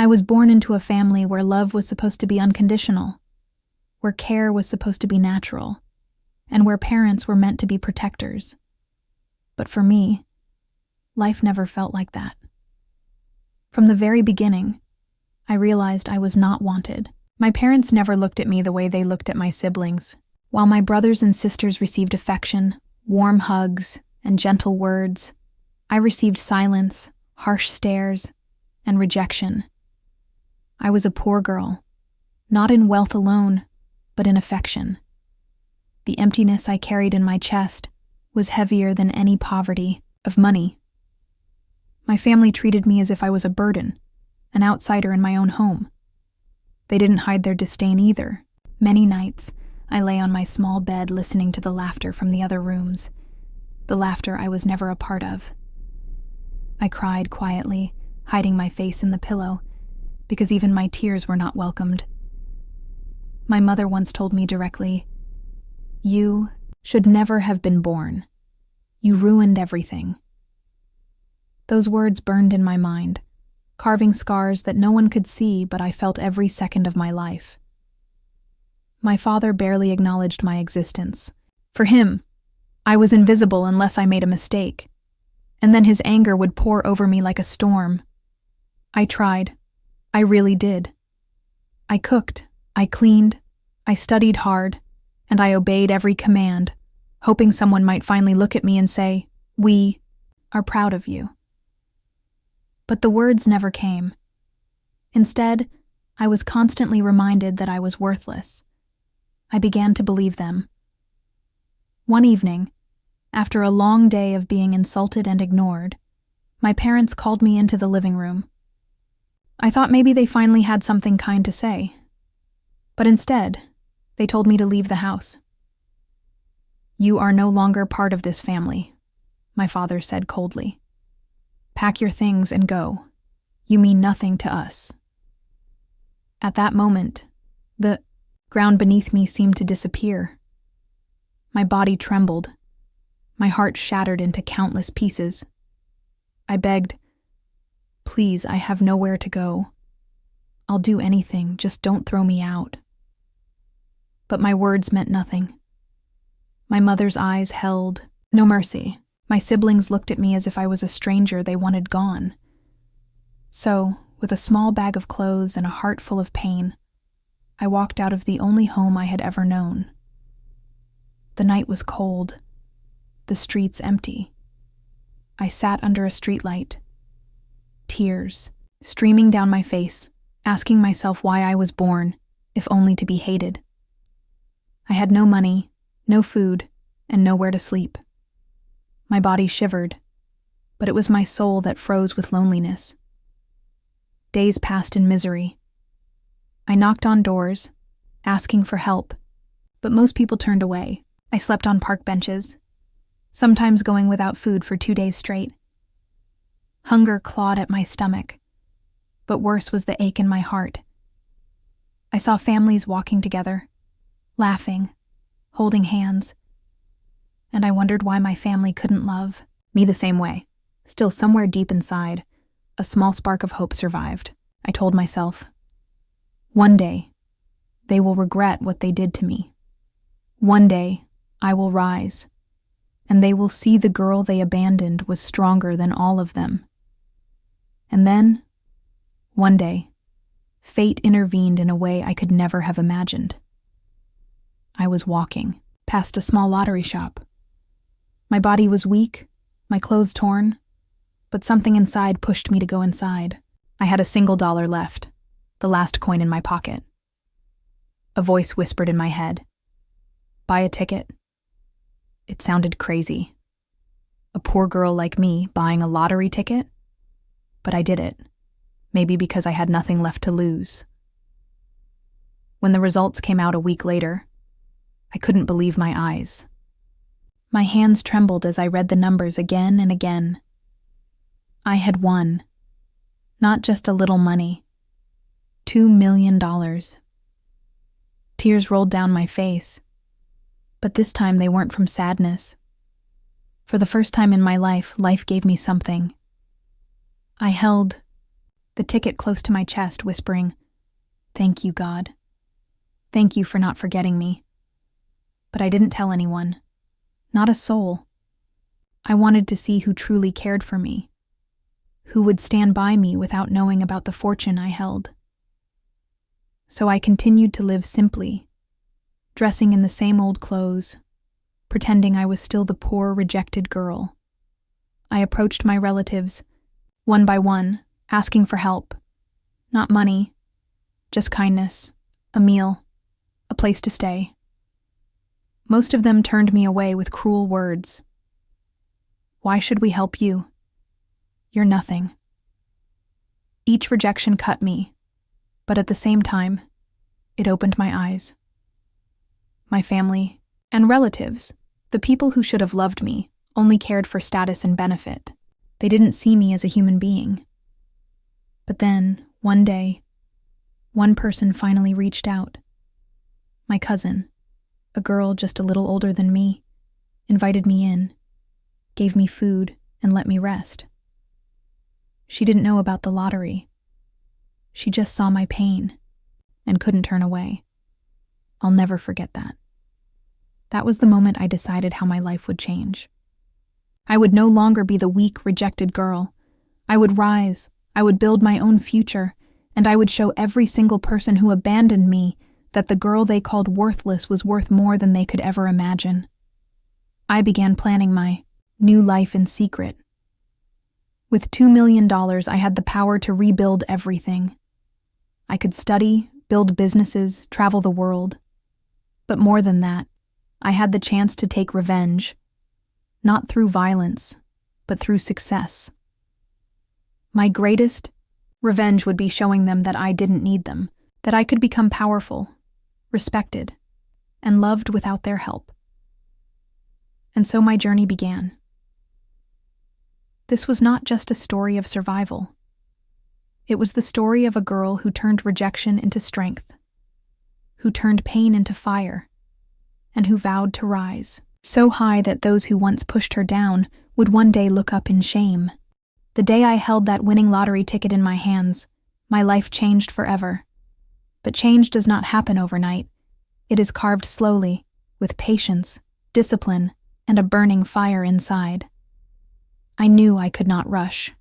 I was born into a family where love was supposed to be unconditional, where care was supposed to be natural, and where parents were meant to be protectors. But for me, life never felt like that. From the very beginning, I realized I was not wanted. My parents never looked at me the way they looked at my siblings. While my brothers and sisters received affection, warm hugs, and gentle words, I received silence, harsh stares, and rejection. I was a poor girl, not in wealth alone, but in affection. The emptiness I carried in my chest was heavier than any poverty of money. My family treated me as if I was a burden, an outsider in my own home. They didn't hide their disdain either. Many nights, I lay on my small bed listening to the laughter from the other rooms, the laughter I was never a part of. I cried quietly, hiding my face in the pillow, because even my tears were not welcomed. My mother once told me directly, "You should never have been born. You ruined everything." Those words burned in my mind, carving scars that no one could see, but I felt every second of my life. My father barely acknowledged my existence. For him, I was invisible unless I made a mistake, and then his anger would pour over me like a storm. I tried. I really did. I cooked, I cleaned, I studied hard, and I obeyed every command, hoping someone might finally look at me and say, "We are proud of you." But the words never came. Instead, I was constantly reminded that I was worthless. I began to believe them. One evening, after a long day of being insulted and ignored, my parents called me into the living room. I thought maybe they finally had something kind to say. But instead, they told me to leave the house. "You are no longer part of this family," my father said coldly. "Pack your things and go. You mean nothing to us." At that moment, the ground beneath me seemed to disappear. My body trembled. My heart shattered into countless pieces. I begged, "Please, I have nowhere to go. I'll do anything, just don't throw me out." But my words meant nothing. My mother's eyes held no mercy. My siblings looked at me as if I was a stranger they wanted gone. So, with a small bag of clothes and a heart full of pain, I walked out of the only home I had ever known. The night was cold, the streets empty. I sat under a streetlight, tears streaming down my face, asking myself why I was born, if only to be hated. I had no money, no food, and nowhere to sleep. My body shivered, but it was my soul that froze with loneliness. Days passed in misery. I knocked on doors, asking for help, but most people turned away. I slept on park benches, sometimes going without food for 2 days straight. Hunger clawed at my stomach, but worse was the ache in my heart. I saw families walking together, laughing, holding hands, and I wondered why my family couldn't love me the same way. Still, somewhere deep inside, a small spark of hope survived. I told myself, one day, they will regret what they did to me. One day, I will rise, and they will see the girl they abandoned was stronger than all of them. And then, one day, fate intervened in a way I could never have imagined. I was walking past a small lottery shop. My body was weak, my clothes torn, but something inside pushed me to go inside. I had $1 left, the last coin in my pocket. A voice whispered in my head, "Buy a ticket." It sounded crazy. A poor girl like me buying a lottery ticket? But I did it, maybe because I had nothing left to lose. When the results came out a week later, I couldn't believe my eyes. My hands trembled as I read the numbers again and again. I had won. Not just a little money. $2 million. Tears rolled down my face, but this time they weren't from sadness. For the first time in my life, life gave me something. I held the ticket close to my chest, whispering, "Thank you, God. Thank you for not forgetting me." But I didn't tell anyone. Not a soul. I wanted to see who truly cared for me, who would stand by me without knowing about the fortune I held. So I continued to live simply, dressing in the same old clothes, pretending I was still the poor, rejected girl. I approached my relatives, one by one, asking for help. Not money, just kindness, a meal, a place to stay. Most of them turned me away with cruel words. "Why should we help you? You're nothing." Each rejection cut me, but at the same time, it opened my eyes. My family and relatives, the people who should have loved me, only cared for status and benefit. They didn't see me as a human being. But then, one day, one person finally reached out. My cousin, a girl just a little older than me, invited me in, gave me food, and let me rest. She didn't know about the lottery. She just saw my pain and couldn't turn away. I'll never forget that. That was the moment I decided how my life would change. I would no longer be the weak, rejected girl. I would rise, I would build my own future, and I would show every single person who abandoned me that the girl they called worthless was worth more than they could ever imagine. I began planning my new life in secret. With $2 million, I had the power to rebuild everything. I could study, build businesses, travel the world. But more than that, I had the chance to take revenge, not through violence, but through success. My greatest revenge would be showing them that I didn't need them, that I could become powerful, respected, and loved without their help. And so my journey began. This was not just a story of survival. It was the story of a girl who turned rejection into strength, who turned pain into fire, and who vowed to rise, so high that those who once pushed her down would one day look up in shame. The day I held that winning lottery ticket in my hands, my life changed forever. But change does not happen overnight. It is carved slowly, with patience, discipline, and a burning fire inside. I knew I could not rush.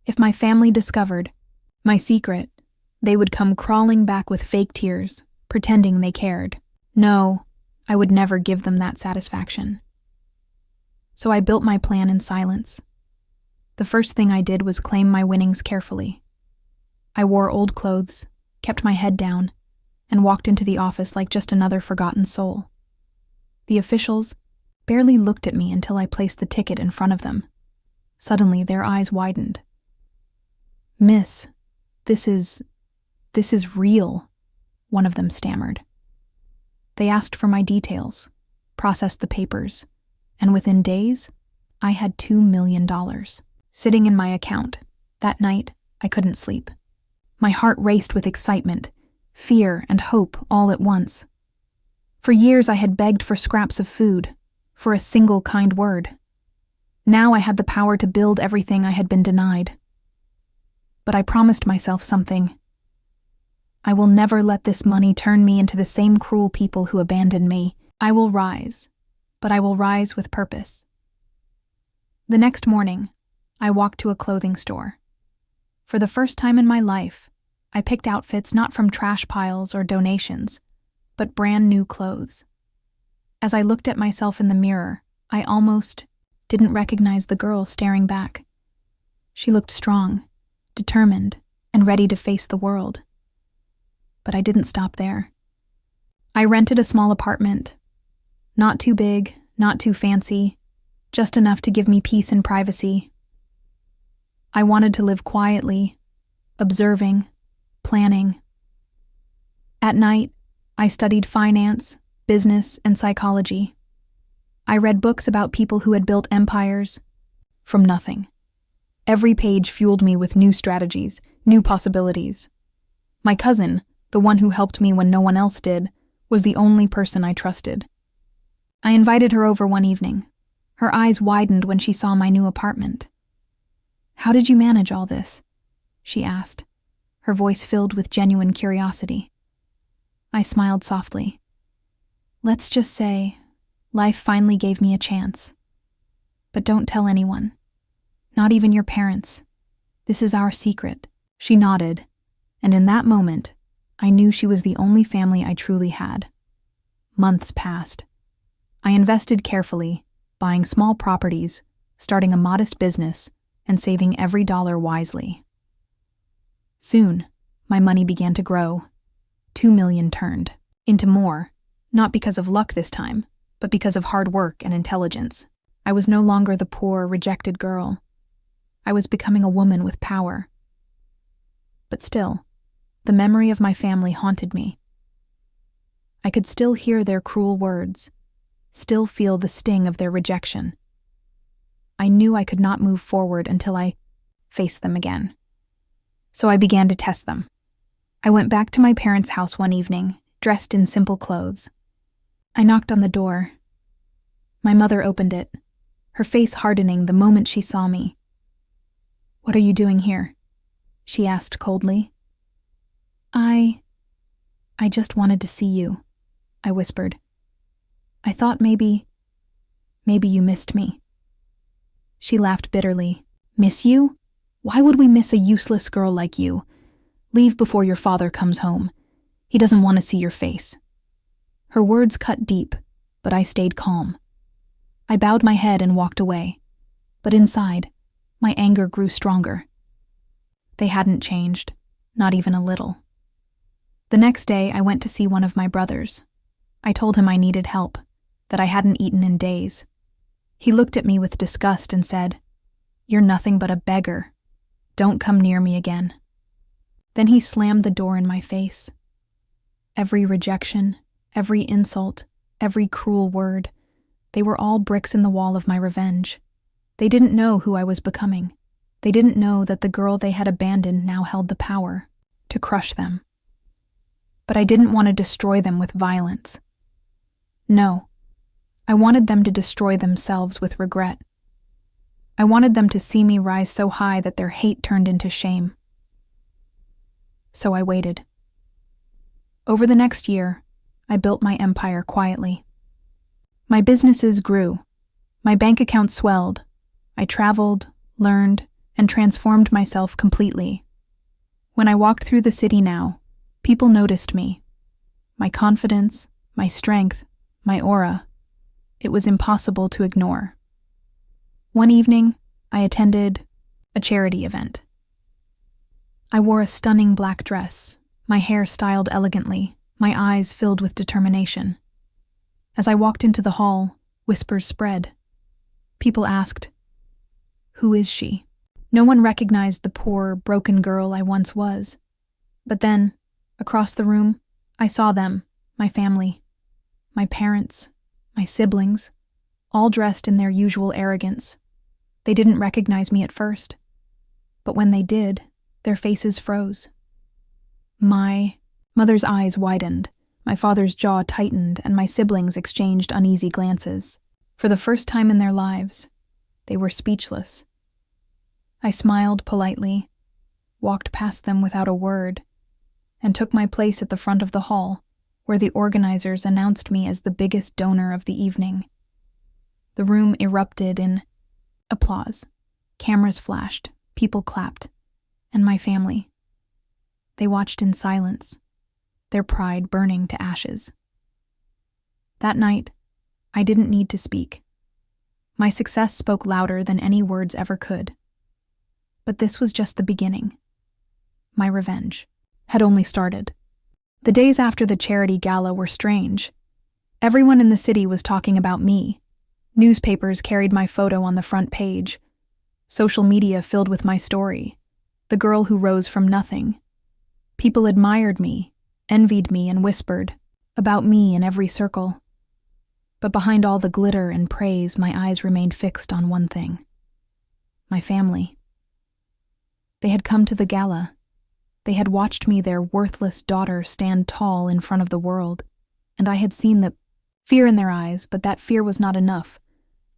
If my family discovered my secret, they would come crawling back with fake tears, pretending they cared. No, I would never give them that satisfaction. So I built my plan in silence. The first thing I did was claim my winnings carefully. I wore old clothes, kept my head down, and walked into the office like just another forgotten soul. The officials barely looked at me until I placed the ticket in front of them. Suddenly, their eyes widened. "Miss, this is real," one of them stammered. They asked for my details, processed the papers, and within days, I had $2 million sitting in my account. That night, I couldn't sleep. My heart raced with excitement, fear, and hope all at once. For years I had begged for scraps of food, for a single kind word. Now I had the power to build everything I had been denied. But I promised myself something. I will never let this money turn me into the same cruel people who abandoned me. I will rise, but I will rise with purpose. The next morning, I walked to a clothing store. For the first time in my life, I picked outfits not from trash piles or donations, but brand new clothes. As I looked at myself in the mirror, I almost didn't recognize the girl staring back. She looked strong, determined, and ready to face the world. But I didn't stop there. I rented a small apartment. Not too big, not too fancy, just enough to give me peace and privacy. I wanted to live quietly, observing, planning. At night, I studied finance, business, and psychology. I read books about people who had built empires from nothing. Every page fueled me with new strategies, new possibilities. My cousin, the one who helped me when no one else did, was the only person I trusted. I invited her over one evening. Her eyes widened when she saw my new apartment. "How did you manage all this?" she asked, her voice filled with genuine curiosity. I smiled softly. Let's just say, life finally gave me a chance. But don't tell anyone. Not even your parents. This is our secret. She nodded, and in that moment, I knew she was the only family I truly had. Months passed. I invested carefully, buying small properties, starting a modest business, and saving every dollar wisely. Soon, my money began to grow. 2 million turned into more, not because of luck this time, but because of hard work and intelligence. I was no longer the poor, rejected girl. I was becoming a woman with power. But still, the memory of my family haunted me. I could still hear their cruel words, still feel the sting of their rejection. I knew I could not move forward until I faced them again. So I began to test them. I went back to my parents' house one evening, dressed in simple clothes. I knocked on the door. My mother opened it, her face hardening the moment she saw me. "What are you doing here?" she asked coldly. I just wanted to see you," I whispered. "I thought maybe you missed me." She laughed bitterly. "Miss you? Why would we miss a useless girl like you? Leave before your father comes home. He doesn't want to see your face." Her words cut deep, but I stayed calm. I bowed my head and walked away, but inside, my anger grew stronger. They hadn't changed, not even a little. The next day, I went to see one of my brothers. I told him I needed help, that I hadn't eaten in days. He looked at me with disgust and said, "You're nothing but a beggar. Don't come near me again." Then he slammed the door in my face. Every rejection, every insult, every cruel word, they were all bricks in the wall of my revenge. They didn't know who I was becoming. They didn't know that the girl they had abandoned now held the power to crush them. But I didn't want to destroy them with violence. No, I wanted them to destroy themselves with regret. I wanted them to see me rise so high that their hate turned into shame. So I waited. Over the next year, I built my empire quietly. My businesses grew. My bank account swelled. I traveled, learned, and transformed myself completely. When I walked through the city now, people noticed me. My confidence, my strength, my aura. It was impossible to ignore. One evening, I attended a charity event. I wore a stunning black dress, my hair styled elegantly, my eyes filled with determination. As I walked into the hall, whispers spread. People asked, "Who is she?" No one recognized the poor, broken girl I once was. But then, across the room, I saw them, my family, my parents, my siblings, all dressed in their usual arrogance. They didn't recognize me at first, but when they did, their faces froze. My mother's eyes widened, my father's jaw tightened, and my siblings exchanged uneasy glances. For the first time in their lives, they were speechless. I smiled politely, walked past them without a word, and took my place at the front of the hall, where the organizers announced me as the biggest donor of the evening. The room erupted in applause. Cameras flashed, people clapped, and my family. They watched in silence, their pride burning to ashes. That night, I didn't need to speak. My success spoke louder than any words ever could. But this was just the beginning. My revenge had only started. The days after the charity gala were strange. Everyone in the city was talking about me. Newspapers carried my photo on the front page. Social media filled with my story, the girl who rose from nothing. People admired me, envied me, and whispered about me in every circle. But behind all the glitter and praise, my eyes remained fixed on one thing: my family. They had come to the gala. They had watched me, their worthless daughter, stand tall in front of the world, and I had seen the fear in their eyes, but that fear was not enough.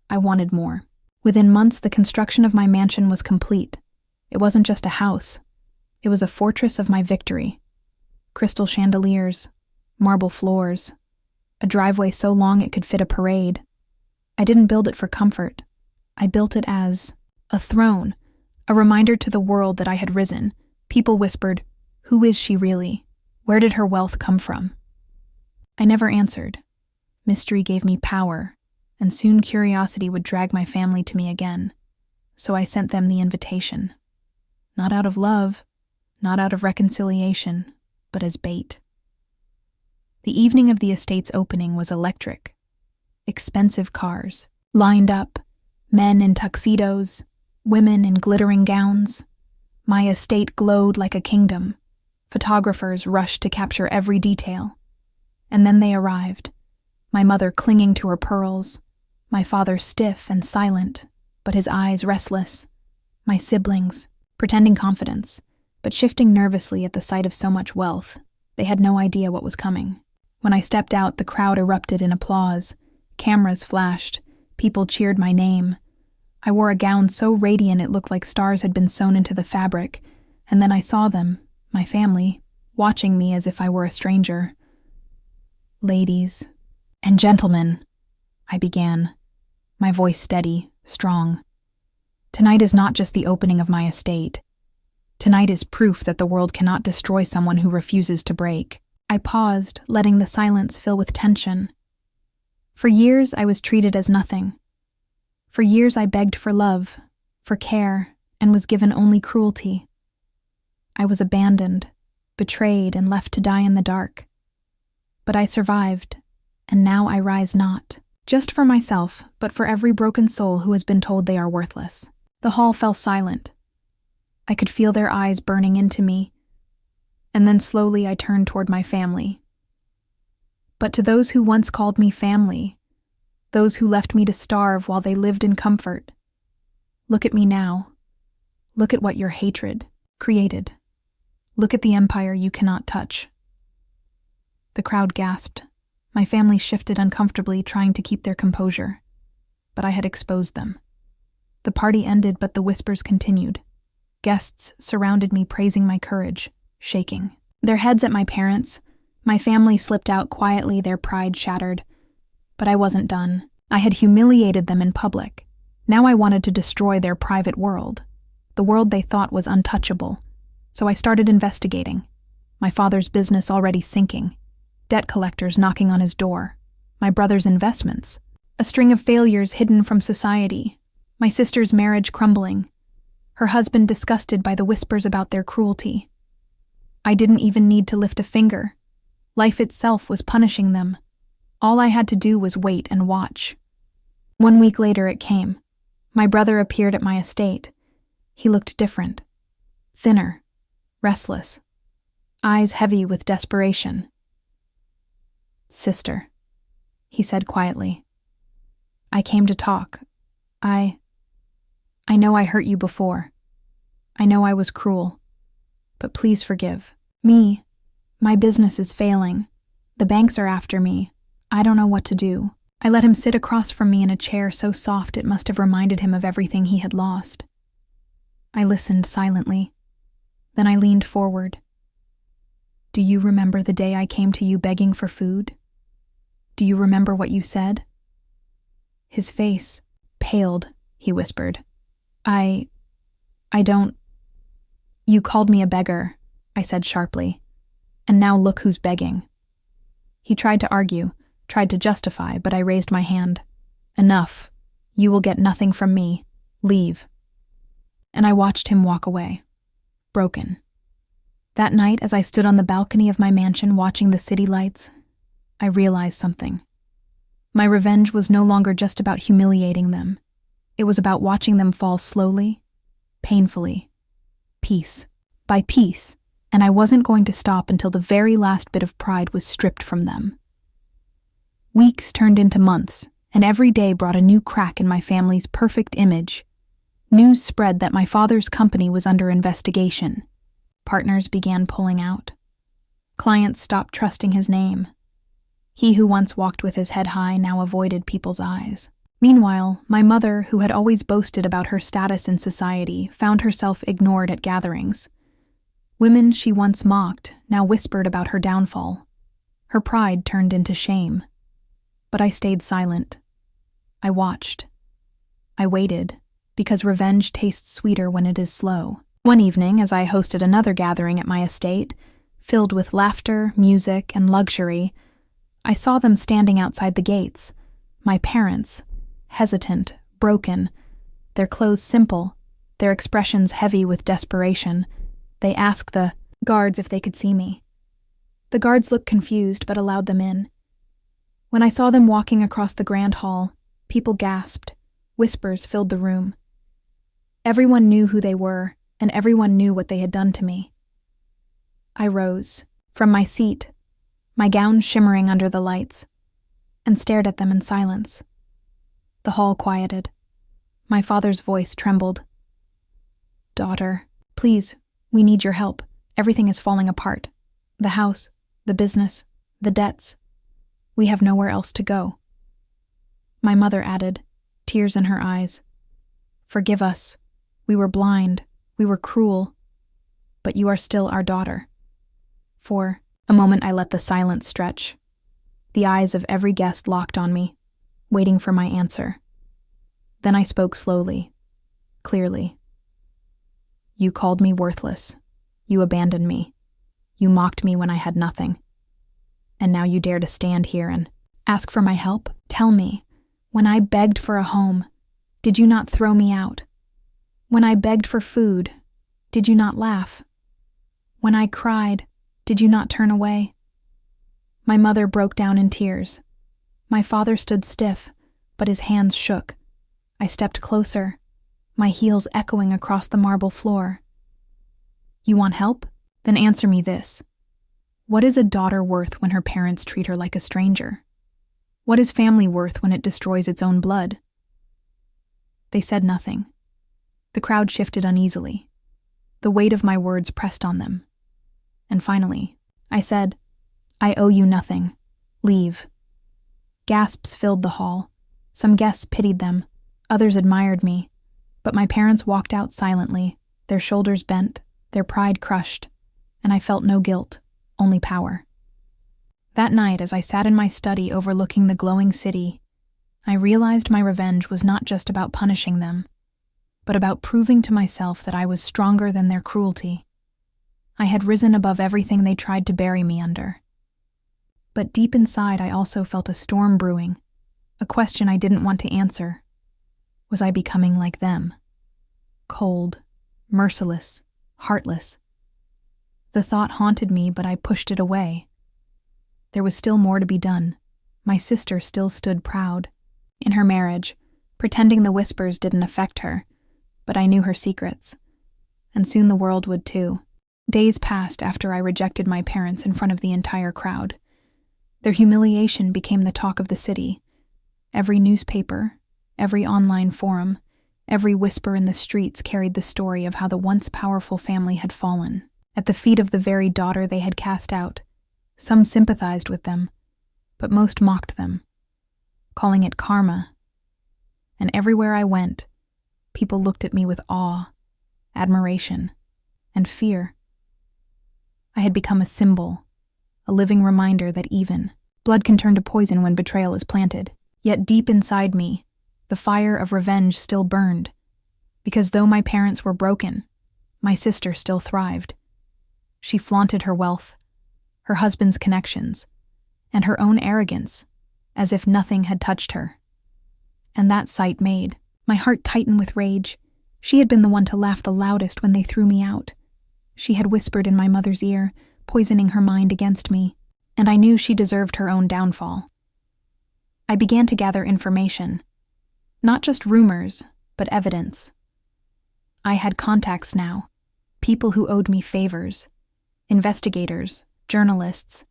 I wanted more. Within months, the construction of my mansion was complete. It wasn't just a house. It was a fortress of my victory. Crystal chandeliers, marble floors, a driveway so long it could fit a parade. I didn't build it for comfort. I built it as a throne, a reminder to the world that I had risen. People whispered, "Who is she really? Where did her wealth come from?" I never answered. Mystery gave me power, and soon curiosity would drag my family to me again. So I sent them the invitation. Not out of love, not out of reconciliation, but as bait. The evening of the estate's opening was electric. Expensive cars, lined up, men in tuxedos, women in glittering gowns. My estate glowed like a kingdom. Photographers rushed to capture every detail. And then they arrived, my mother clinging to her pearls, my father stiff and silent, but his eyes restless, my siblings, pretending confidence, but shifting nervously at the sight of so much wealth. They had no idea what was coming. When I stepped out, the crowd erupted in applause. Cameras flashed. People cheered my name. I wore a gown so radiant it looked like stars had been sewn into the fabric, and then I saw them, my family, watching me as if I were a stranger. "Ladies and gentlemen," I began, my voice steady, strong. "Tonight is not just the opening of my estate. Tonight is proof that the world cannot destroy someone who refuses to break." I paused, letting the silence fill with tension. For years, I was treated as nothing. For years, I begged for love, for care, and was given only cruelty. I was abandoned, betrayed, and left to die in the dark. But I survived, and now I rise not, just for myself, but for every broken soul who has been told they are worthless. The hall fell silent. I could feel their eyes burning into me, and then slowly I turned toward my family. But to those who once called me family, those who left me to starve while they lived in comfort, look at me now. Look at what your hatred created. Look at the empire you cannot touch. The crowd gasped. My family shifted uncomfortably, trying to keep their composure. But I had exposed them. The party ended, but the whispers continued. Guests surrounded me, praising my courage, shaking their heads at my parents. My family slipped out quietly, their pride shattered. But I wasn't done. I had humiliated them in public. Now I wanted to destroy their private world, the world they thought was untouchable. So I started investigating. My father's business already sinking, debt collectors knocking on his door, my brother's investments, a string of failures hidden from society, my sister's marriage crumbling, her husband disgusted by the whispers about their cruelty. I didn't even need to lift a finger. Life itself was punishing them. All I had to do was wait and watch. 1 week later it came. My brother appeared at my estate. He looked different, thinner, restless, eyes heavy with desperation. "Sister," he said quietly, "I came to talk. I know I hurt you before. I know I was cruel. But please forgive me. My business is failing. The banks are after me. I don't know what to do." I let him sit across from me in a chair so soft it must have reminded him of everything he had lost. I listened silently. Then I leaned forward. "Do you remember the day I came to you begging for food? Do you remember what you said?" His face paled, he whispered. I don't. "You called me a beggar," I said sharply. "And now look who's begging." He tried to argue, tried to justify, but I raised my hand. "Enough. You will get nothing from me. Leave." And I watched him walk away, broken. That night, as I stood on the balcony of my mansion watching the city lights, I realized something. My revenge was no longer just about humiliating them. It was about watching them fall slowly, painfully, piece by piece, and I wasn't going to stop until the very last bit of pride was stripped from them. Weeks turned into months, and every day brought a new crack in my family's perfect image. News spread that my father's company was under investigation. Partners began pulling out. Clients stopped trusting his name. He who once walked with his head high now avoided people's eyes. Meanwhile, my mother, who had always boasted about her status in society, found herself ignored at gatherings. Women she once mocked now whispered about her downfall. Her pride turned into shame. But I stayed silent. I watched. I waited, because revenge tastes sweeter when it is slow. One evening, as I hosted another gathering at my estate, filled with laughter, music, and luxury, I saw them standing outside the gates, my parents, hesitant, broken, their clothes simple, their expressions heavy with desperation. They asked the guards if they could see me. The guards looked confused but allowed them in. When I saw them walking across the grand hall, people gasped. Whispers filled the room. Everyone knew who they were, and everyone knew what they had done to me. I rose, from my seat, my gown shimmering under the lights, and stared at them in silence. The hall quieted. My father's voice trembled. "Daughter, please, we need your help. Everything is falling apart. The house, the business, the debts. We have nowhere else to go." My mother added, tears in her eyes, "Forgive us. We were blind. We were cruel. But you are still our daughter." For a moment I let the silence stretch. The eyes of every guest locked on me, waiting for my answer. Then I spoke slowly, clearly. "You called me worthless. You abandoned me. You mocked me when I had nothing. And now you dare to stand here and ask for my help? Tell me, when I begged for a home, did you not throw me out? When I begged for food, did you not laugh? When I cried, did you not turn away?" My mother broke down in tears. My father stood stiff, but his hands shook. I stepped closer, my heels echoing across the marble floor. "You want help? Then answer me this. What is a daughter worth when her parents treat her like a stranger? What is family worth when it destroys its own blood?" They said nothing. The crowd shifted uneasily. The weight of my words pressed on them. And finally, I said, "I owe you nothing. Leave." Gasps filled the hall. Some guests pitied them. Others admired me. But my parents walked out silently, their shoulders bent, their pride crushed, and I felt no guilt, only power. That night, as I sat in my study overlooking the glowing city, I realized my revenge was not just about punishing them, but about proving to myself that I was stronger than their cruelty. I had risen above everything they tried to bury me under. But deep inside, I also felt a storm brewing, a question I didn't want to answer. Was I becoming like them? Cold, merciless, heartless. The thought haunted me, but I pushed it away. There was still more to be done. My sister still stood proud. In her marriage, pretending the whispers didn't affect her, but I knew her secrets. And soon the world would too. Days passed after I rejected my parents in front of the entire crowd. Their humiliation became the talk of the city. Every newspaper, every online forum, every whisper in the streets carried the story of how the once powerful family had fallen, at the feet of the very daughter they had cast out. Some sympathized with them, but most mocked them, calling it karma. And everywhere I went, people looked at me with awe, admiration, and fear. I had become a symbol, a living reminder that even blood can turn to poison when betrayal is planted. Yet deep inside me, the fire of revenge still burned, because though my parents were broken, my sister still thrived. She flaunted her wealth, her husband's connections, and her own arrogance, as if nothing had touched her. And that sight made my heart tighten with rage. She had been the one to laugh the loudest when they threw me out. She had whispered in my mother's ear, poisoning her mind against me, and I knew she deserved her own downfall. I began to gather information, not just rumors, but evidence. I had contacts now, people who owed me favors, investigators, journalists,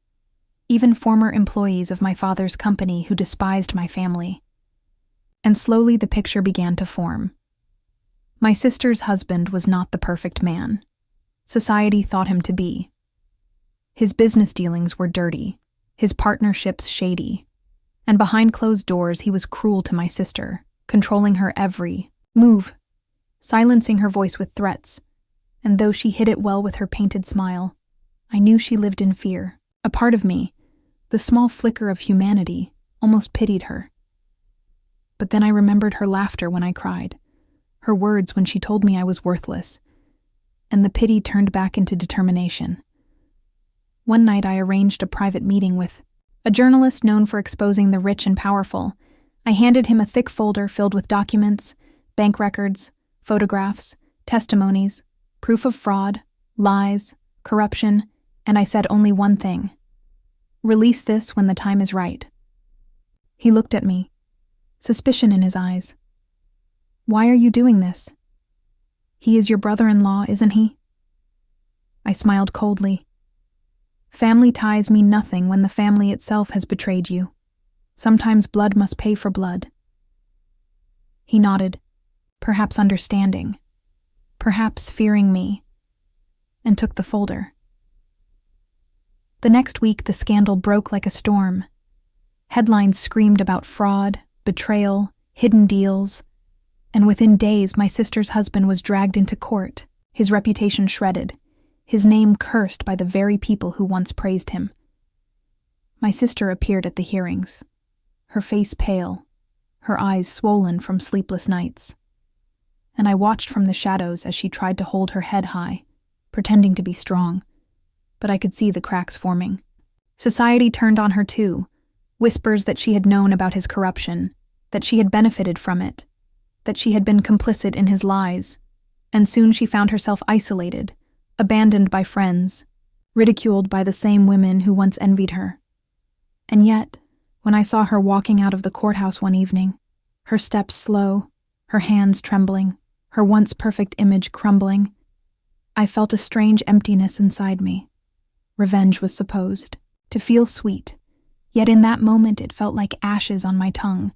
even former employees of my father's company who despised my family. And slowly the picture began to form. My sister's husband was not the perfect man. Society thought him to be. His business dealings were dirty, his partnerships shady, and behind closed doors he was cruel to my sister, controlling her every move, silencing her voice with threats, and though she hid it well with her painted smile, I knew she lived in fear. A part of me, the small flicker of humanity, almost pitied her. But then I remembered her laughter when I cried, her words when she told me I was worthless, and the pity turned back into determination. One night I arranged a private meeting with a journalist known for exposing the rich and powerful. I handed him a thick folder filled with documents, bank records, photographs, testimonies, proof of fraud, lies, corruption, and I said only one thing: release this when the time is right. He looked at me, suspicion in his eyes. Why are you doing this? He is your brother-in-law, isn't he? I smiled coldly. Family ties mean nothing when the family itself has betrayed you. Sometimes blood must pay for blood. He nodded, perhaps understanding, perhaps fearing me, and took the folder. The next week, the scandal broke like a storm. Headlines screamed about fraud, betrayal, hidden deals, and within days my sister's husband was dragged into court, his reputation shredded, his name cursed by the very people who once praised him. My sister appeared at the hearings, her face pale, her eyes swollen from sleepless nights, and I watched from the shadows as she tried to hold her head high, pretending to be strong, but I could see the cracks forming. Society turned on her too, whispers that she had known about his corruption, that she had benefited from it, that she had been complicit in his lies, and soon she found herself isolated, abandoned by friends, ridiculed by the same women who once envied her. And yet, when I saw her walking out of the courthouse one evening, her steps slow, her hands trembling, her once perfect image crumbling, I felt a strange emptiness inside me. Revenge was supposed to feel sweet, yet in that moment it felt like ashes on my tongue,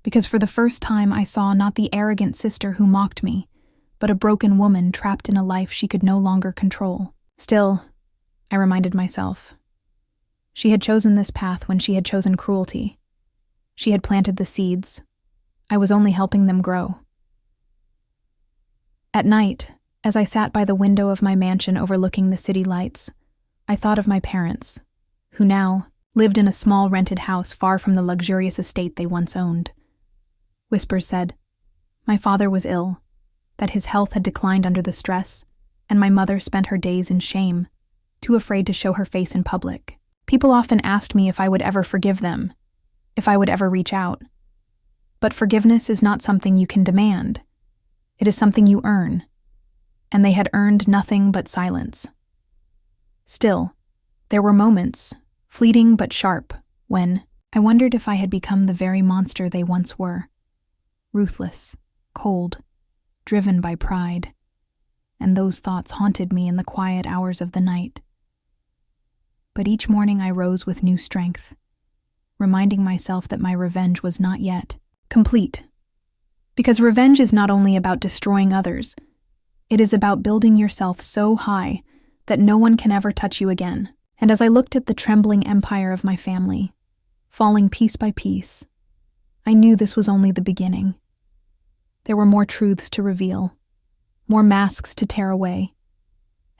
because for the first time I saw not the arrogant sister who mocked me, but a broken woman trapped in a life she could no longer control. Still, I reminded myself, she had chosen this path when she had chosen cruelty. She had planted the seeds. I was only helping them grow. At night, as I sat by the window of my mansion overlooking the city lights, I thought of my parents, who now lived in a small rented house far from the luxurious estate they once owned. Whispers said, my father was ill, that his health had declined under the stress, and my mother spent her days in shame, too afraid to show her face in public. People often asked me if I would ever forgive them, if I would ever reach out. But forgiveness is not something you can demand. It is something you earn, and they had earned nothing but silence. Still, there were moments, fleeting but sharp, when I wondered if I had become the very monster they once were. Ruthless, cold, driven by pride, and those thoughts haunted me in the quiet hours of the night. But each morning I rose with new strength, reminding myself that my revenge was not yet complete. Because revenge is not only about destroying others, it is about building yourself so high that no one can ever touch you again. And as I looked at the trembling empire of my family, falling piece by piece, I knew this was only the beginning. There were more truths to reveal, more masks to tear away,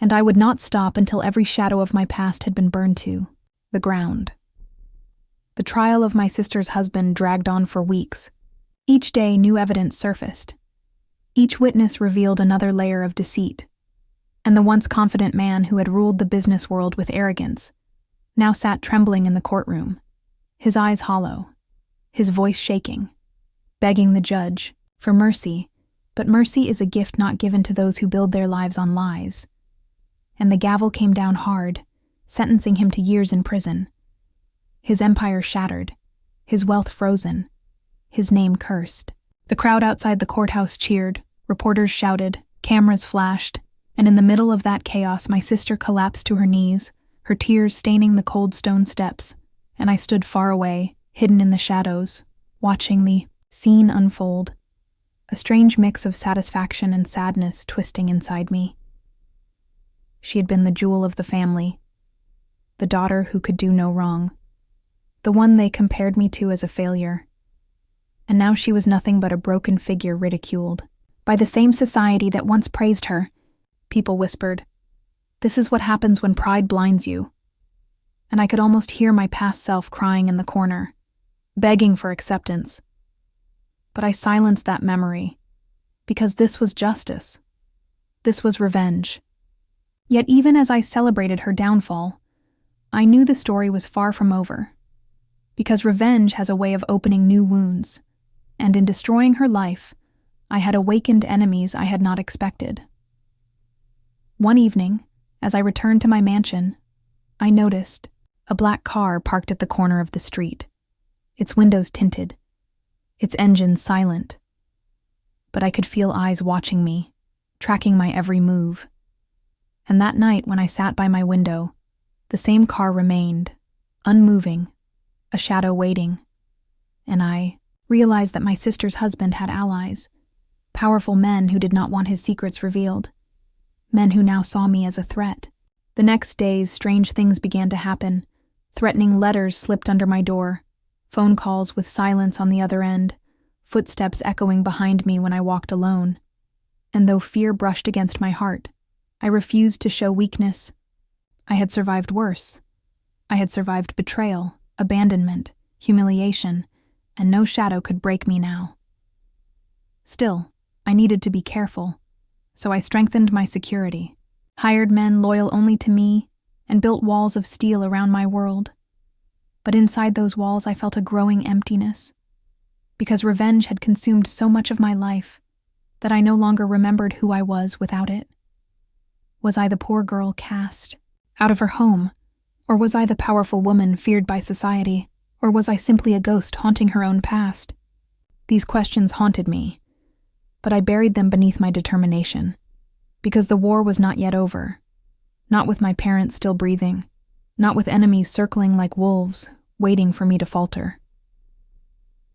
and I would not stop until every shadow of my past had been burned to the ground. The trial of my sister's husband dragged on for weeks. Each day new evidence surfaced. Each witness revealed another layer of deceit, and the once confident man who had ruled the business world with arrogance now sat trembling in the courtroom, his eyes hollow, his voice shaking, begging the judge for mercy, but mercy is a gift not given to those who build their lives on lies. And the gavel came down hard, sentencing him to years in prison. His empire shattered, his wealth frozen, his name cursed. The crowd outside the courthouse cheered, reporters shouted, cameras flashed, and in the middle of that chaos my sister collapsed to her knees, her tears staining the cold stone steps, and I stood far away, hidden in the shadows, watching the scene unfold, a strange mix of satisfaction and sadness twisting inside me. She had been the jewel of the family, the daughter who could do no wrong, the one they compared me to as a failure. And now she was nothing but a broken figure ridiculed by the same society that once praised her, People whispered. This is what happens when pride blinds you. And I could almost hear my past self crying in the corner, begging for acceptance. But I silenced that memory, because this was justice. This was revenge. Yet even as I celebrated her downfall, I knew the story was far from over. Because revenge has a way of opening new wounds, and in destroying her life, I had awakened enemies I had not expected. One evening, as I returned to my mansion, I noticed a black car parked at the corner of the street, its windows tinted, its engine silent. But I could feel eyes watching me, tracking my every move. And that night when I sat by my window, the same car remained, unmoving, a shadow waiting. And I realized that my sister's husband had allies, powerful men who did not want his secrets revealed, men who now saw me as a threat. The next days, strange things began to happen. Threatening letters slipped under my door, phone calls with silence on the other end, footsteps echoing behind me when I walked alone. And though fear brushed against my heart, I refused to show weakness. I had survived worse. I had survived betrayal, abandonment, humiliation, and no shadow could break me now. Still, I needed to be careful, so I strengthened my security, hired men loyal only to me, and built walls of steel around my world. But inside those walls I felt a growing emptiness, because revenge had consumed so much of my life that I no longer remembered who I was without it. Was I the poor girl cast out of her home, or was I the powerful woman feared by society, or was I simply a ghost haunting her own past? These questions haunted me, but I buried them beneath my determination, because the war was not yet over, not with my parents still breathing, not with enemies circling like wolves, waiting for me to falter.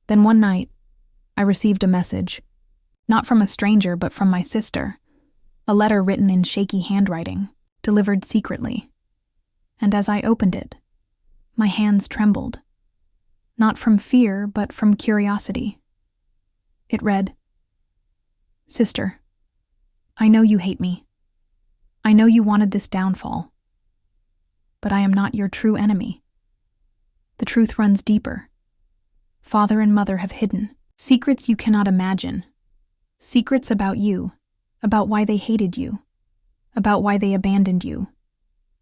Then one night, I received a message, not from a stranger but from my sister, a letter written in shaky handwriting, delivered secretly. And as I opened it, my hands trembled, not from fear but from curiosity. It read, "Sister, I know you hate me. I know you wanted this downfall. But I am not your true enemy. The truth runs deeper. Father and mother have hidden secrets you cannot imagine. Secrets about you, about why they hated you, about why they abandoned you.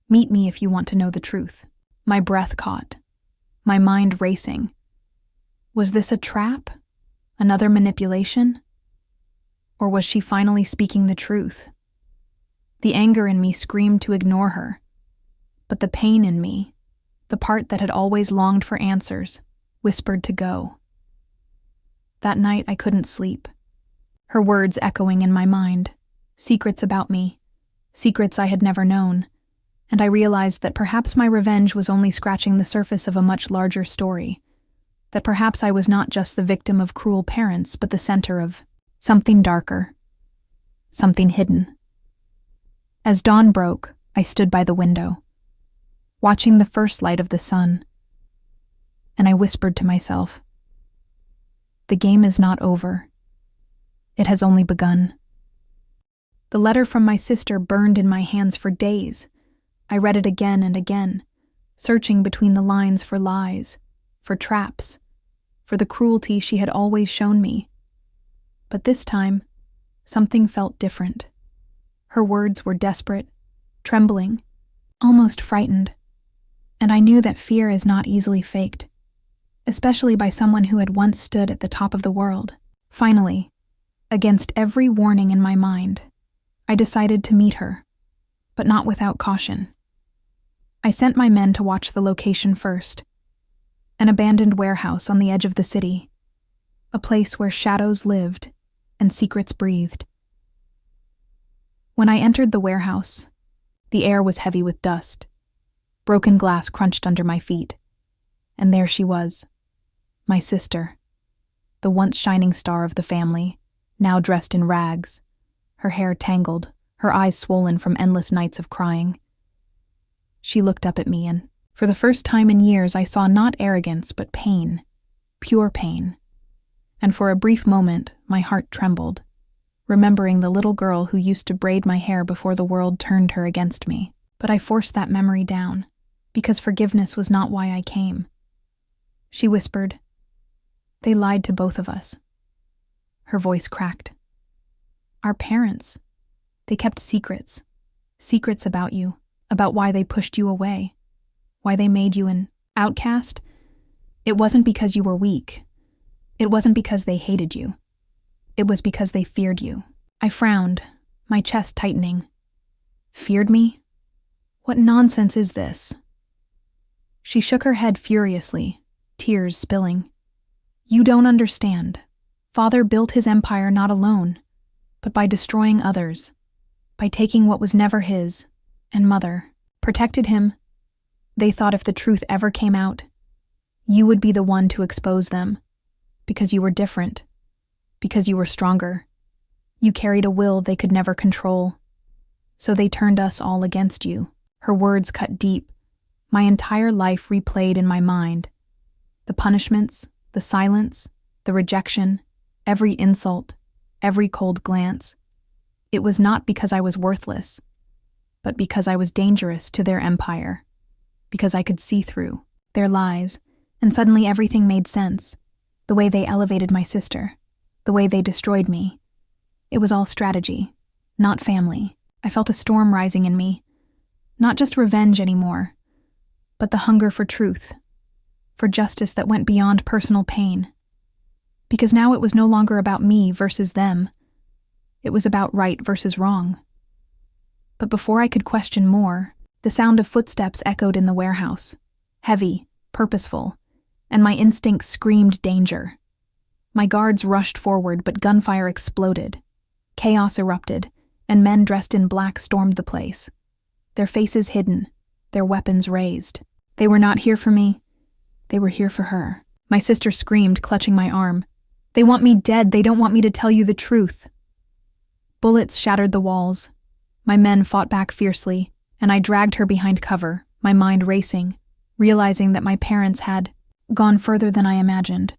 Meet me if you want to know the truth." My breath caught, my mind racing. Was this a trap? Another manipulation? Or was she finally speaking the truth? The anger in me screamed to ignore her, but the pain in me, the part that had always longed for answers, whispered to go. That night I couldn't sleep, her words echoing in my mind, secrets about me, secrets I had never known, and I realized that perhaps my revenge was only scratching the surface of a much larger story, that perhaps I was not just the victim of cruel parents, but the center of something darker, something hidden. As dawn broke, I stood by the window, watching the first light of the sun, and I whispered to myself, "The game is not over. It has only begun." The letter from my sister burned in my hands for days. I read it again and again, searching between the lines for lies, for traps, for the cruelty she had always shown me. But this time, something felt different. Her words were desperate, trembling, almost frightened, and I knew that fear is not easily faked, especially by someone who had once stood at the top of the world. Finally, against every warning in my mind, I decided to meet her, but not without caution. I sent my men to watch the location first, an abandoned warehouse on the edge of the city, a place where shadows lived and secrets breathed. When I entered the warehouse, the air was heavy with dust. Broken glass crunched under my feet, and there she was, my sister, the once shining star of the family, now dressed in rags, her hair tangled, her eyes swollen from endless nights of crying. She looked up at me, and for the first time in years I saw not arrogance but pain, pure pain. And for a brief moment my heart trembled, remembering the little girl who used to braid my hair before the world turned her against me. But I forced that memory down, because forgiveness was not why I came. She whispered, "They lied to both of us." Her voice cracked. "Our parents. They kept secrets. Secrets about you, about why they pushed you away, why they made you an outcast. It wasn't because you were weak. It wasn't because they hated you. It was because they feared you." I frowned, my chest tightening. Feared me? What nonsense is this? She shook her head furiously, tears spilling. "You don't understand. Father built his empire not alone, but by destroying others, by taking what was never his, and Mother protected him. They thought if the truth ever came out, you would be the one to expose them, because you were different, because you were stronger. You carried a will they could never control. So they turned us all against you." Her words cut deep, my entire life replayed in my mind. The punishments, the silence, the rejection, every insult, every cold glance. It was not because I was worthless, but because I was dangerous to their empire, because I could see through their lies, and suddenly everything made sense. The way they elevated my sister, the way they destroyed me. It was all strategy, not family. I felt a storm rising in me. Not just revenge anymore, but the hunger for truth, for justice that went beyond personal pain. Because now it was no longer about me versus them. It was about right versus wrong. But before I could question more, the sound of footsteps echoed in the warehouse, heavy, purposeful, and my instincts screamed danger. My guards rushed forward, but gunfire exploded. Chaos erupted, and men dressed in black stormed the place. Their faces hidden, their weapons raised. They were not here for me. They were here for her. My sister screamed, clutching my arm. "They want me dead. They don't want me to tell you the truth." Bullets shattered the walls. My men fought back fiercely, and I dragged her behind cover, my mind racing, realizing that my parents had gone further than I imagined.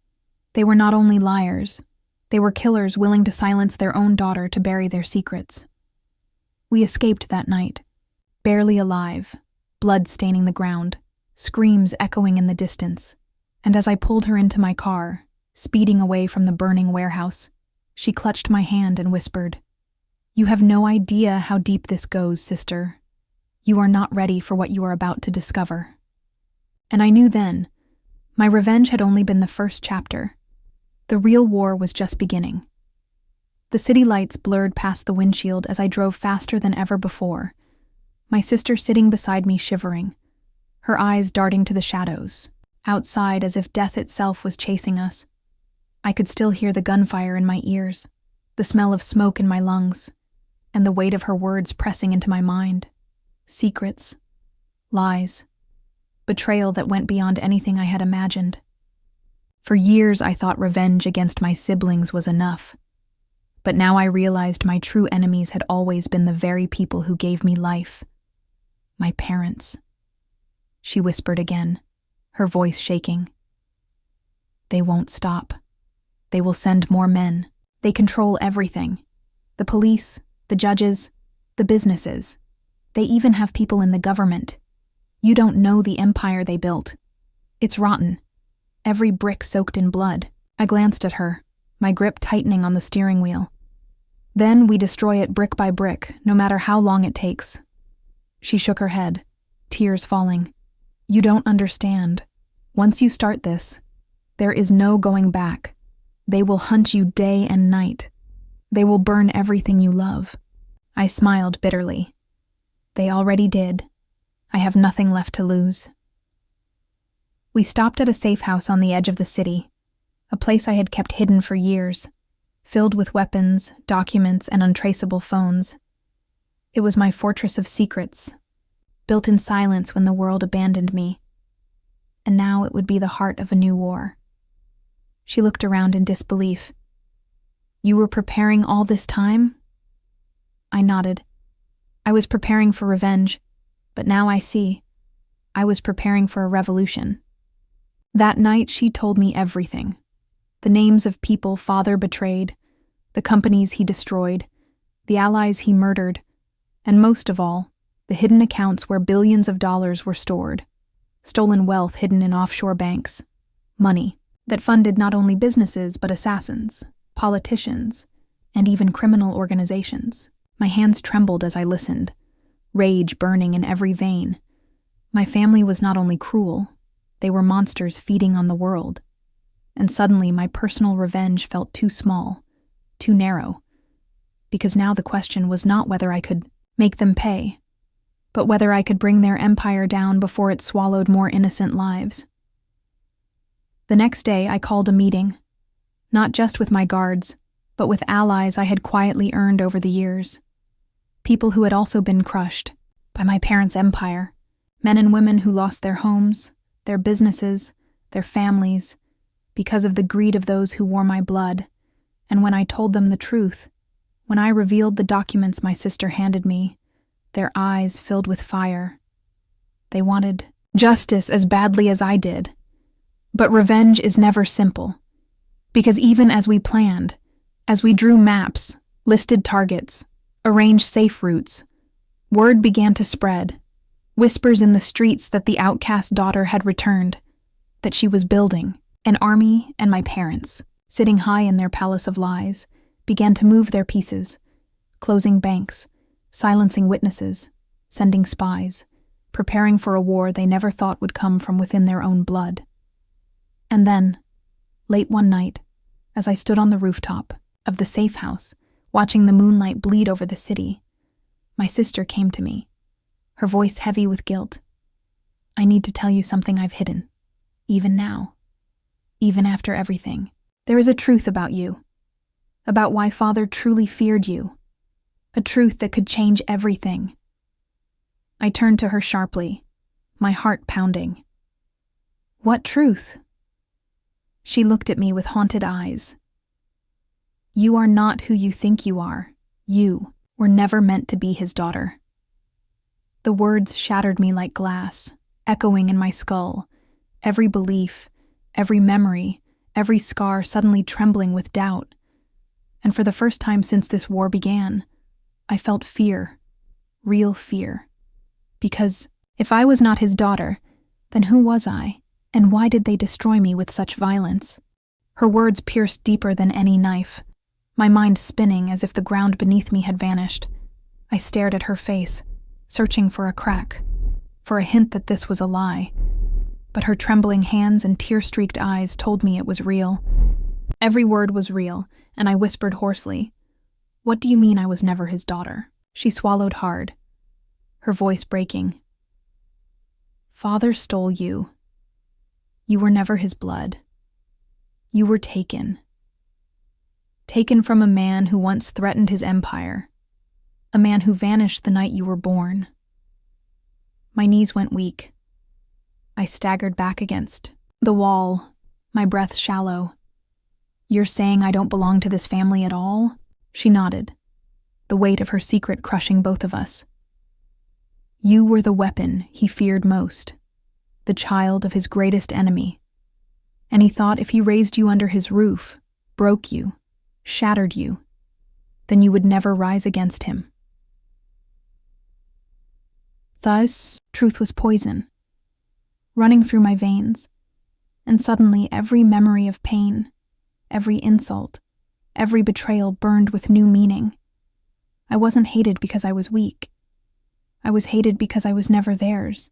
They were not only liars, they were killers willing to silence their own daughter to bury their secrets. We escaped that night, barely alive, blood staining the ground, screams echoing in the distance. And as I pulled her into my car, speeding away from the burning warehouse, she clutched my hand and whispered, "You have no idea how deep this goes, sister. You are not ready for what you are about to discover." And I knew then, my revenge had only been the first chapter. The real war was just beginning. The city lights blurred past the windshield as I drove faster than ever before, my sister sitting beside me shivering, her eyes darting to the shadows, outside as if death itself was chasing us. I could still hear the gunfire in my ears, the smell of smoke in my lungs, and the weight of her words pressing into my mind. Secrets, lies, betrayal that went beyond anything I had imagined. For years I thought revenge against my siblings was enough, but now I realized my true enemies had always been the very people who gave me life. My parents. She whispered again, her voice shaking. "They won't stop. They will send more men. They control everything. The police, the judges, the businesses. They even have people in the government. You don't know the empire they built. It's rotten. Every brick soaked in blood." I glanced at her, my grip tightening on the steering wheel. "Then we destroy it brick by brick, no matter how long it takes." She shook her head, tears falling. "You don't understand. Once you start this, there is no going back. They will hunt you day and night. They will burn everything you love." I smiled bitterly. They already did. I have nothing left to lose. We stopped at a safe house on the edge of the city, a place I had kept hidden for years, filled with weapons, documents, and untraceable phones. It was my fortress of secrets, built in silence when the world abandoned me. And now it would be the heart of a new war. She looked around in disbelief. "You were preparing all this time?" I nodded. I was preparing for revenge, but now I see. I was preparing for a revolution. That night she told me everything. The names of people Father betrayed, the companies he destroyed, the allies he murdered, and most of all, the hidden accounts where billions of dollars were stored, stolen wealth hidden in offshore banks, money that funded not only businesses but assassins, politicians, and even criminal organizations. My hands trembled as I listened, rage burning in every vein. My family was not only cruel, they were monsters feeding on the world. And suddenly my personal revenge felt too small, too narrow, because now the question was not whether I could make them pay, but whether I could bring their empire down before it swallowed more innocent lives. The next day I called a meeting, not just with my guards, but with allies I had quietly earned over the years. People who had also been crushed by my parents' empire, men and women who lost their homes, their businesses, their families, because of the greed of those who wore my blood. And when I told them the truth, when I revealed the documents my sister handed me, their eyes filled with fire. They wanted justice as badly as I did. But revenge is never simple, because even as we planned, as we drew maps, listed targets, arranged safe routes, word began to spread, whispers in the streets that the outcast daughter had returned, that she was building an army, and my parents, sitting high in their palace of lies, began to move their pieces, closing banks, silencing witnesses, sending spies, preparing for a war they never thought would come from within their own blood. And then, late one night, as I stood on the rooftop of the safe house, watching the moonlight bleed over the city, my sister came to me, her voice heavy with guilt. "I need to tell you something I've hidden, even now, even after everything. There is a truth about you, about why Father truly feared you, a truth that could change everything." I turned to her sharply, my heart pounding. "What truth?" She looked at me with haunted eyes. "You are not who you think you are. You were never meant to be his daughter." The words shattered me like glass, echoing in my skull, every belief, every memory, every scar suddenly trembling with doubt. And for the first time since this war began, I felt fear, real fear. Because if I was not his daughter, then who was I? And why did they destroy me with such violence? Her words pierced deeper than any knife, my mind spinning as if the ground beneath me had vanished. I stared at her face, searching for a crack, for a hint that this was a lie. But her trembling hands and tear-streaked eyes told me it was real. Every word was real, and I whispered hoarsely, "What do you mean I was never his daughter?" She swallowed hard, her voice breaking. "Father stole you. You were never his blood. You were taken. Taken from a man who once threatened his empire, a man who vanished the night you were born." My knees went weak. I staggered back against the wall, my breath shallow. "You're saying I don't belong to this family at all?" She nodded, the weight of her secret crushing both of us. "You were the weapon he feared most, the child of his greatest enemy. And he thought if he raised you under his roof, broke you, shattered you, then you would never rise against him." Thus, truth was poison, running through my veins, and suddenly every memory of pain, every insult, every betrayal burned with new meaning. I wasn't hated because I was weak. I was hated because I was never theirs,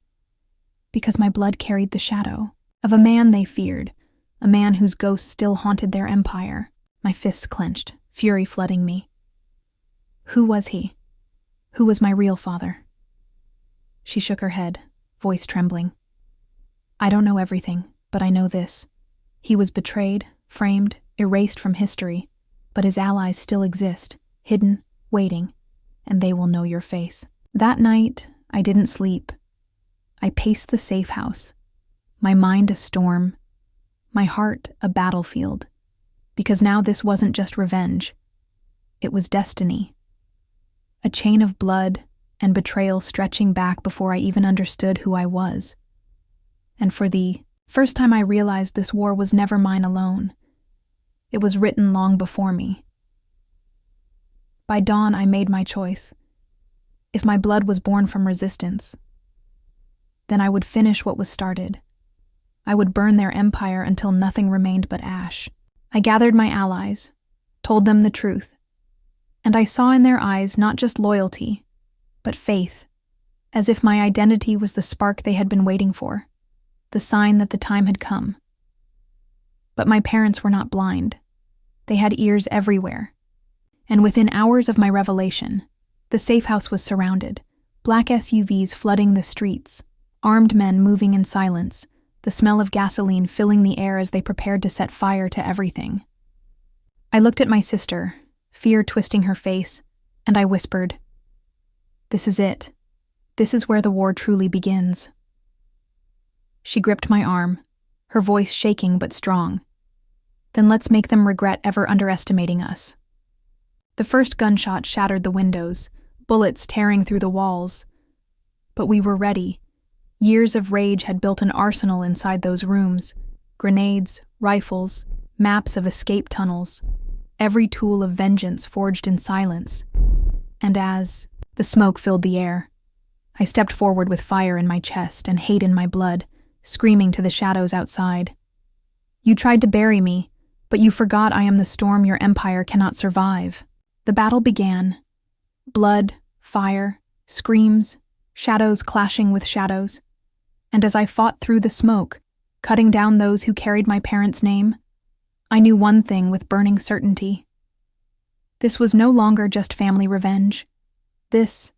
because my blood carried the shadow of a man they feared, a man whose ghost still haunted their empire. My fists clenched, fury flooding me. Who was he? Who was my real father? She shook her head, voice trembling. "I don't know everything, but I know this. He was betrayed, framed, erased from history, but his allies still exist, hidden, waiting, and they will know your face." That night, I didn't sleep. I paced the safe house, my mind a storm, my heart a battlefield, because now this wasn't just revenge. It was destiny. A chain of blood and betrayal stretching back before I even understood who I was. And for the first time I realized this war was never mine alone. It was written long before me. By dawn, I made my choice. If my blood was born from resistance, then I would finish what was started. I would burn their empire until nothing remained but ash. I gathered my allies, told them the truth, and I saw in their eyes not just loyalty, but faith, as if my identity was the spark they had been waiting for, the sign that the time had come. But my parents were not blind. They had ears everywhere, and within hours of my revelation, the safe house was surrounded, black SUVs flooding the streets, armed men moving in silence, the smell of gasoline filling the air as they prepared to set fire to everything. I looked at my sister, fear twisting her face, and I whispered, "This is it. This is where the war truly begins." She gripped my arm, her voice shaking but strong. "Then let's make them regret ever underestimating us." The first gunshot shattered the windows, bullets tearing through the walls. But we were ready. Years of rage had built an arsenal inside those rooms. Grenades, rifles, maps of escape tunnels, every tool of vengeance forged in silence. And as the smoke filled the air, I stepped forward with fire in my chest and hate in my blood, screaming to the shadows outside. "You tried to bury me, but you forgot I am the storm your empire cannot survive." The battle began. Blood, fire, screams, shadows clashing with shadows. And as I fought through the smoke, cutting down those who carried my parents' name, I knew one thing with burning certainty. This was no longer just family revenge. This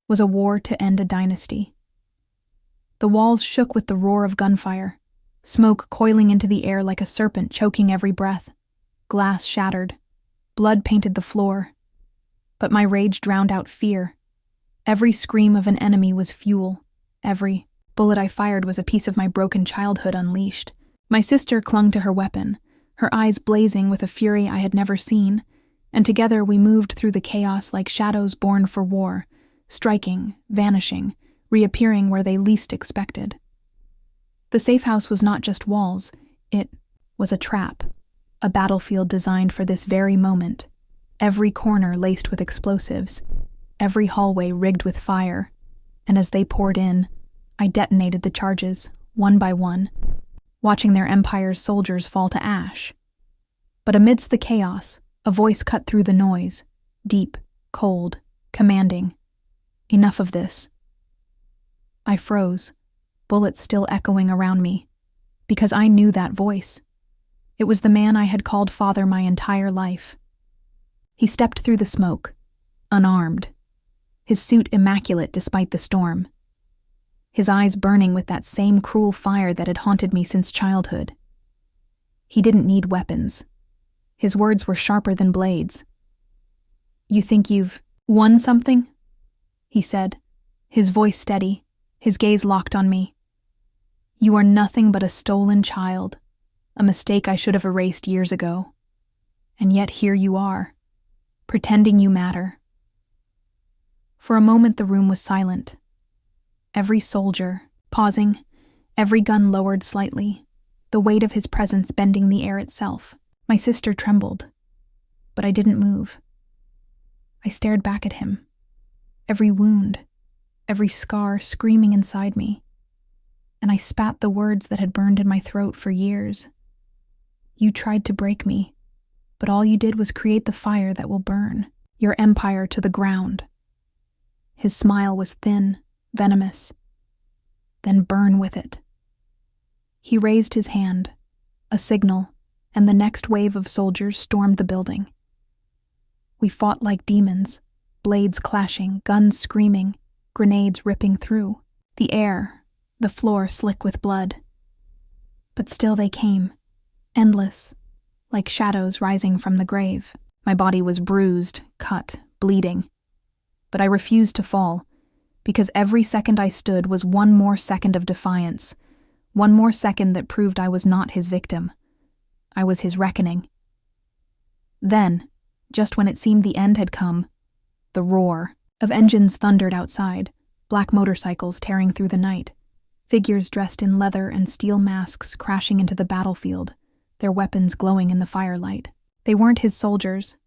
was a war to end a dynasty. The walls shook with the roar of gunfire, smoke coiling into the air like a serpent choking every breath. Glass shattered. Blood painted the floor. But my rage drowned out fear. Every scream of an enemy was fuel. Every bullet I fired was a piece of my broken childhood unleashed. My sister clung to her weapon, her eyes blazing with a fury I had never seen, and together we moved through the chaos like shadows born for war, striking, vanishing, reappearing where they least expected. The safe house was not just walls, it was a trap, a battlefield designed for this very moment. Every corner laced with explosives, every hallway rigged with fire, and as they poured in, I detonated the charges, one by one, watching their empire's soldiers fall to ash. But amidst the chaos, a voice cut through the noise, deep, cold, commanding. "Enough of this." I froze, bullets still echoing around me, because I knew that voice. It was the man I had called father my entire life. He stepped through the smoke, unarmed, his suit immaculate despite the storm, his eyes burning with that same cruel fire that had haunted me since childhood. He didn't need weapons. His words were sharper than blades. "You think you've won something?" he said, his voice steady, his gaze locked on me. "You are nothing but a stolen child, a mistake I should have erased years ago. And yet here you are, pretending you matter." For a moment the room was silent. Every soldier, pausing, every gun lowered slightly, the weight of his presence bending the air itself. My sister trembled, but I didn't move. I stared back at him, every wound, every scar screaming inside me, and I spat the words that had burned in my throat for years. "You tried to break me, but all you did was create the fire that will burn your empire to the ground." His smile was thin, venomous. "Then burn with it." He raised his hand, a signal, and the next wave of soldiers stormed the building. We fought like demons, blades clashing, guns screaming, grenades ripping through, the air, the floor slick with blood. But still they came, endless, like shadows rising from the grave. My body was bruised, cut, bleeding. But I refused to fall, because every second I stood was one more second of defiance, one more second that proved I was not his victim. I was his reckoning. Then, just when it seemed the end had come, the roar of engines thundered outside, black motorcycles tearing through the night, figures dressed in leather and steel masks crashing into the battlefield, their weapons glowing in the firelight. They weren't his soldiers.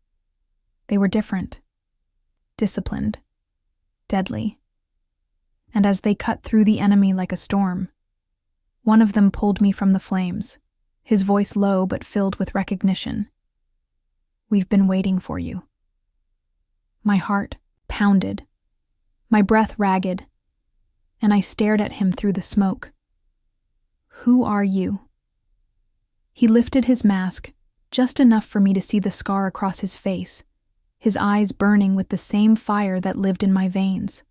They were different, disciplined, deadly. And as they cut through the enemy like a storm, one of them pulled me from the flames, his voice low but filled with recognition. "We've been waiting for you." My heart pounded, my breath ragged, and I stared at him through the smoke. "Who are you?" He lifted his mask, just enough for me to see the scar across his face, his eyes burning with the same fire that lived in my veins.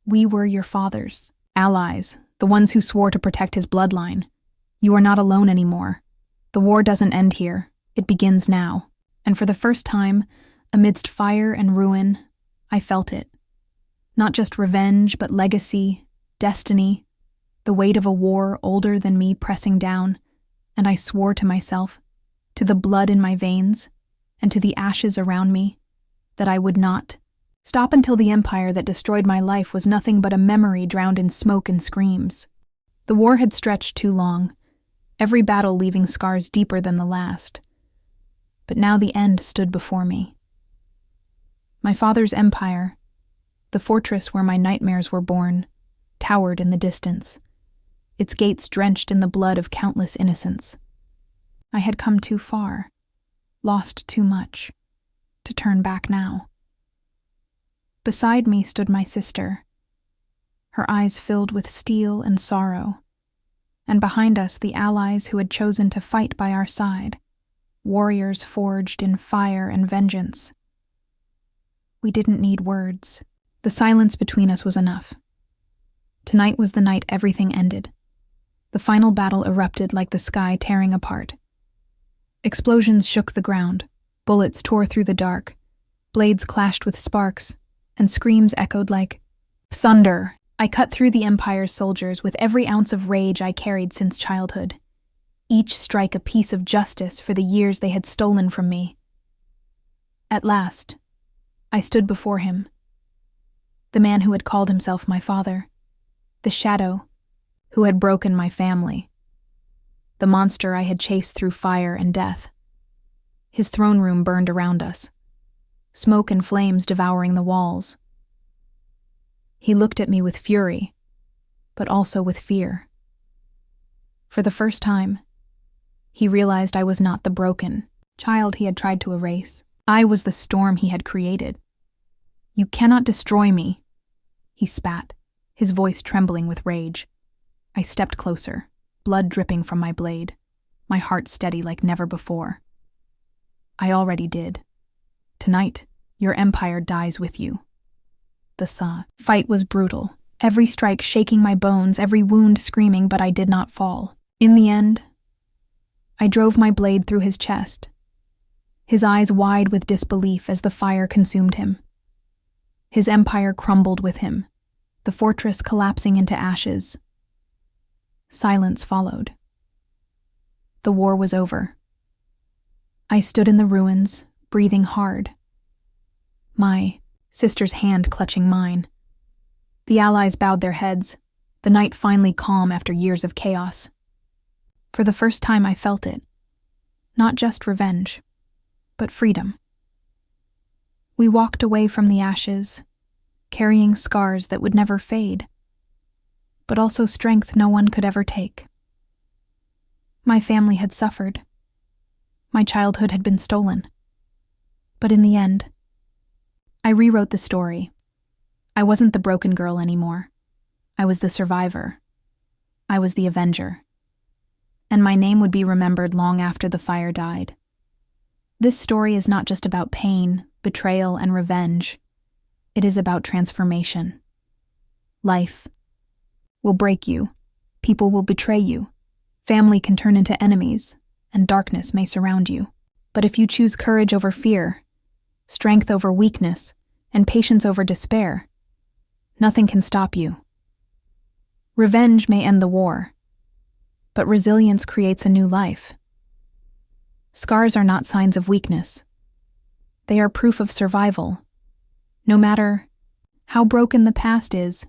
"We were your fathers, allies, the ones who swore to protect his bloodline. You are not alone anymore. The war doesn't end here. It begins now." And for the first time, amidst fire and ruin, I felt it. Not just revenge, but legacy, destiny, the weight of a war older than me pressing down, and I swore to myself, to the blood in my veins, and to the ashes around me, that I would not stop until the empire that destroyed my life was nothing but a memory drowned in smoke and screams. The war had stretched too long, every battle leaving scars deeper than the last. But now the end stood before me. My father's empire, the fortress where my nightmares were born, towered in the distance, its gates drenched in the blood of countless innocents. I had come too far, lost too much, to turn back now. Beside me stood my sister, her eyes filled with steel and sorrow, and behind us the allies who had chosen to fight by our side, warriors forged in fire and vengeance. We didn't need words. The silence between us was enough. Tonight was the night everything ended. The final battle erupted like the sky tearing apart. Explosions shook the ground, bullets tore through the dark, blades clashed with sparks, and screams echoed like thunder. I cut through the Empire's soldiers with every ounce of rage I carried since childhood, each strike a piece of justice for the years they had stolen from me. At last, I stood before him, the man who had called himself my father, the shadow who had broken my family, the monster I had chased through fire and death. His throne room burned around us, smoke and flames devouring the walls. He looked at me with fury, but also with fear. For the first time, he realized I was not the broken child he had tried to erase. I was the storm he had created. "You cannot destroy me," he spat, his voice trembling with rage. I stepped closer, blood dripping from my blade, my heart steady like never before. "I already did. Tonight, your empire dies with you." The fight was brutal, every strike shaking my bones, every wound screaming, but I did not fall. In the end, I drove my blade through his chest, his eyes wide with disbelief as the fire consumed him. His empire crumbled with him, the fortress collapsing into ashes. Silence followed. The war was over. I stood in the ruins, breathing hard, my sister's hand clutching mine. The allies bowed their heads, the night finally calm after years of chaos. For the first time I felt it, not just revenge, but freedom. We walked away from the ashes, carrying scars that would never fade, but also strength no one could ever take. My family had suffered. My childhood had been stolen. But in the end, I rewrote the story. I wasn't the broken girl anymore. I was the survivor. I was the avenger. And my name would be remembered long after the fire died. This story is not just about pain, betrayal, and revenge. It is about transformation. Life will break you. People will betray you. Family can turn into enemies, and darkness may surround you. But if you choose courage over fear, strength over weakness, and patience over despair, nothing can stop you. Revenge may end the war, but resilience creates a new life. Scars are not signs of weakness. They are proof of survival. No matter how broken the past is,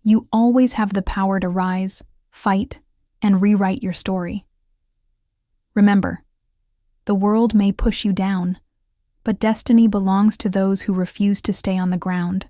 you always have the power to rise, fight, and rewrite your story. Remember, the world may push you down, but destiny belongs to those who refuse to stay on the ground.